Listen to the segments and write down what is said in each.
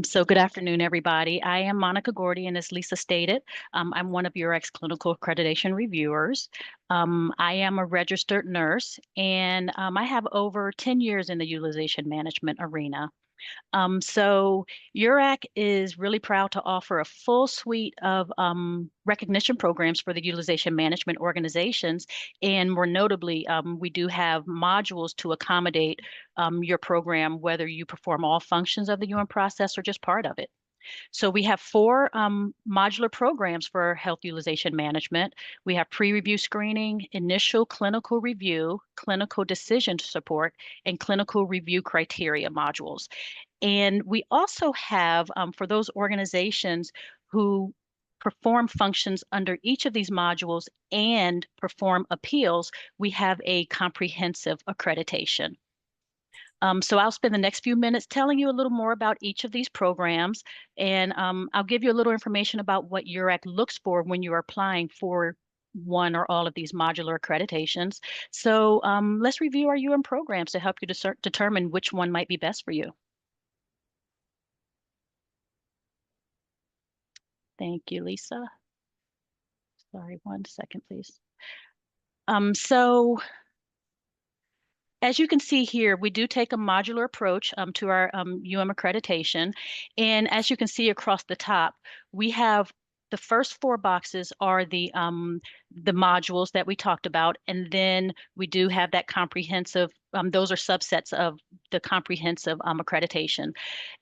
So good afternoon, everybody. I am Monica Gordy, and as Lisa stated, I'm one of URAC's clinical accreditation reviewers. I am a registered nurse, and I have over 10 years in the utilization management arena. So URAC is really proud to offer a full suite of recognition programs for the utilization management organizations. And more notably, we do have modules to accommodate your program, whether you perform all functions of the UN process or just part of it. So we have four modular programs for health utilization management. We have pre-review screening, initial clinical review, clinical decision support, and clinical review criteria modules. And we also have, for those organizations who perform functions under each of these modules and perform appeals, we have a comprehensive accreditation. So I'll spend the next few minutes telling you a little more about each of these programs, and I'll give you a little information about what URAC looks for when you're applying for one or all of these modular accreditations. So let's review our UN programs to help you to determine which one might be best for you. Thank you, Lisa. Sorry, 1 second, please. So as you can see here, we do take a modular approach to our accreditation. And as you can see across the top, we have the first four boxes are the modules that we talked about. And then we do have that comprehensive, those are subsets of the comprehensive accreditation.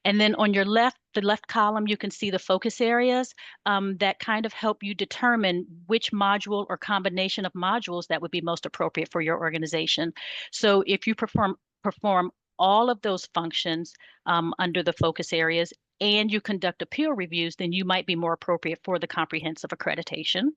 And then on your left, the left column, you can see the focus areas that kind of help you determine which module or combination of modules that would be most appropriate for your organization. So if you perform all of those functions under the focus areas and you conduct appeal reviews, then you might be more appropriate for the comprehensive accreditation.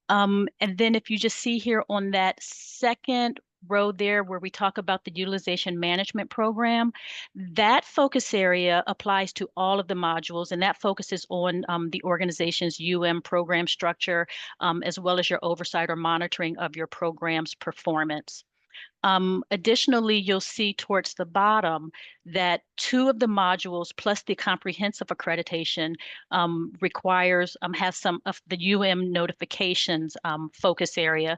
And then if you just see here on that second row there where we talk about the utilization management program, that focus area applies to all of the modules, and that focuses on the organization's program structure, as well as your oversight or monitoring of your program's performance. Additionally, you'll see towards the bottom that two of the modules plus the comprehensive accreditation has some of the notifications focus area.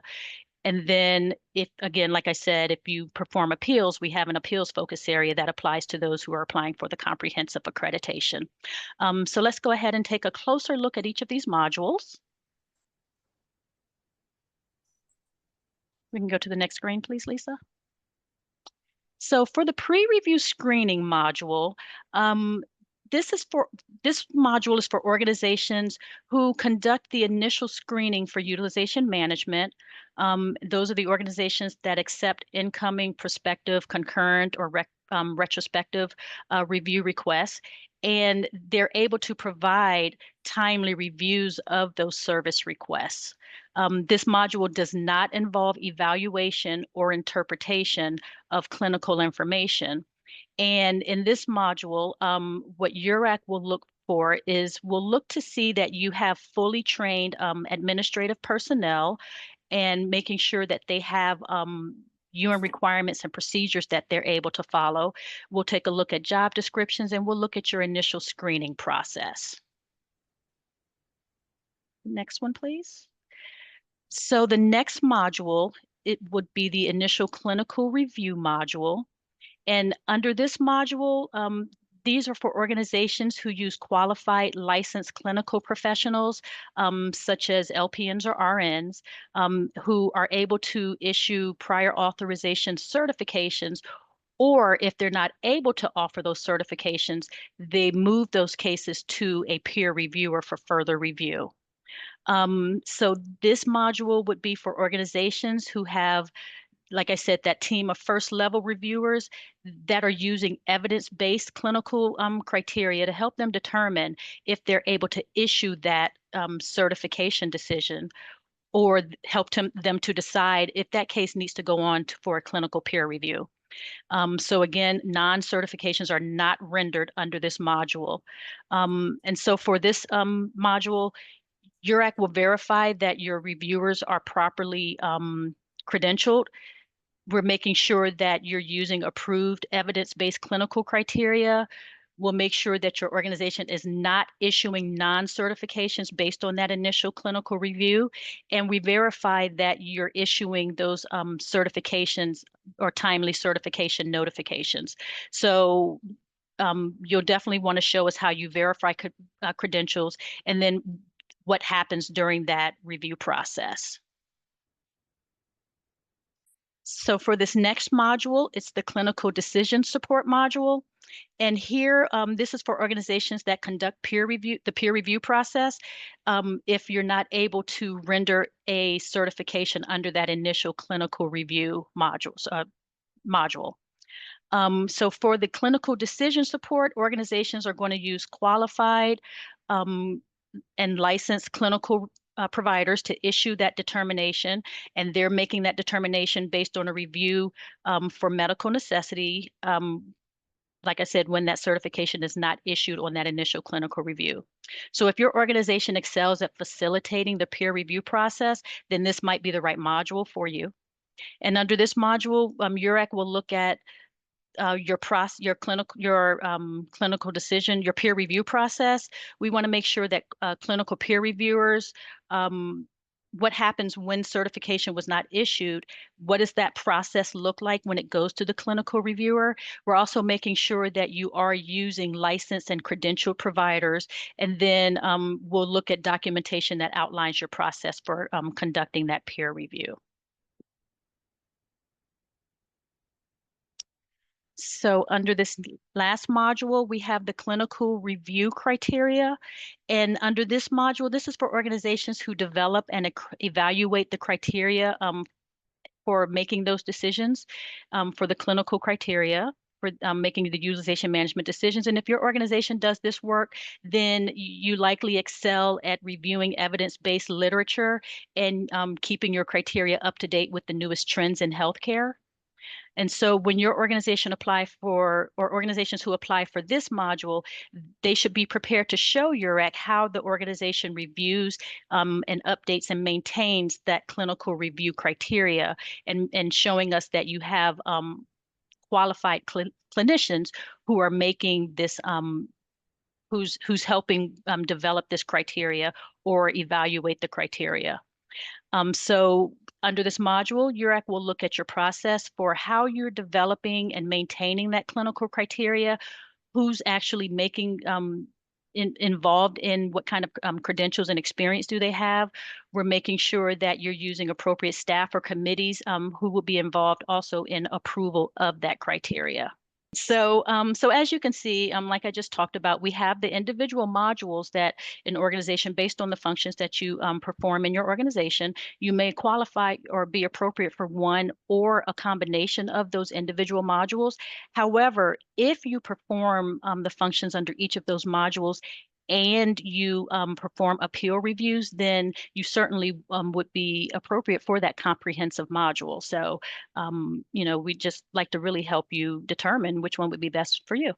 And then if, again, like I said, if you perform appeals, we have an appeals focus area that applies to those who are applying for the comprehensive accreditation. So let's go ahead and take a closer look at each of these modules. We can go to the next screen, please, Lisa. So for the pre-review screening module, this module is for organizations who conduct the initial screening for utilization management. Those are the organizations that accept incoming, prospective, concurrent, or retrospective review requests, and they're able to provide timely reviews of those service requests. This module does not involve evaluation or interpretation of clinical information. And in this module, what URAC will look for is we'll look to see that you have fully trained administrative personnel and making sure that they have UN requirements and procedures that they're able to follow. We'll take a look at job descriptions and we'll look at your initial screening process. Next one, please. So the next module, it would be the initial clinical review module. And under this module, these are for organizations who use qualified licensed clinical professionals, such as LPNs or RNs, who are able to issue prior authorization certifications, or if they're not able to offer those certifications, they move those cases to a peer reviewer for further review. So this module would be for organizations who have, like I said, that team of first level reviewers that are using evidence-based clinical criteria to help them determine if they're able to issue that certification decision, or help them to decide if that case needs to go on for a clinical peer review. So again, non-certifications are not rendered under this module. And so for this module, URAC will verify that your reviewers are properly credentialed. We're making sure that you're using approved evidence-based clinical criteria. We'll make sure that your organization is not issuing non-certifications based on that initial clinical review. And we verify that you're issuing those certifications or timely certification notifications. So you'll definitely want to show us how you verify credentials and then what happens during that review process. So for this next module, it's the clinical decision support module. And here, this is for organizations that conduct the peer review process. If you're not able to render a certification under that initial clinical review module. So for the clinical decision support, organizations are going to use qualified and licensed clinical providers to issue that determination, and they're making that determination based on a review for medical necessity. Like I said, when that certification is not issued on that initial clinical review. So if your organization excels at facilitating the peer review process, then this might be the right module for you. And under this module, URAC will look at your clinical decision, your peer review process. We want to make sure that clinical peer reviewers, what happens when certification was not issued? What does that process look like when it goes to the clinical reviewer? We're also making sure that you are using licensed and credentialed providers, and then we'll look at documentation that outlines your process for conducting that peer review. So under this last module, we have the clinical review criteria. And under this module, this is for organizations who develop and evaluate the criteria for making those decisions for the clinical criteria for making the utilization management decisions. And if your organization does this work, then you likely excel at reviewing evidence-based literature and keeping your criteria up to date with the newest trends in healthcare. And so when your organization or organizations who apply for this module, they should be prepared to show URAC how the organization reviews and updates and maintains that clinical review criteria, and showing us that you have qualified clinicians who are making this, who's helping develop this criteria or evaluate the criteria. So under this module, URAC will look at your process for how you're developing and maintaining that clinical criteria, who's actually making involved in what kind of credentials and experience do they have. We're making sure that you're using appropriate staff or committees who will be involved also in approval of that criteria. So as you can see, like I just talked about, we have the individual modules that an organization, based on the functions that you perform in your organization, you may qualify or be appropriate for one or a combination of those individual modules. However, if you perform the functions under each of those modules and you perform appeal reviews, then you certainly would be appropriate for that comprehensive module. So, we just like to really help you determine which one would be best for you.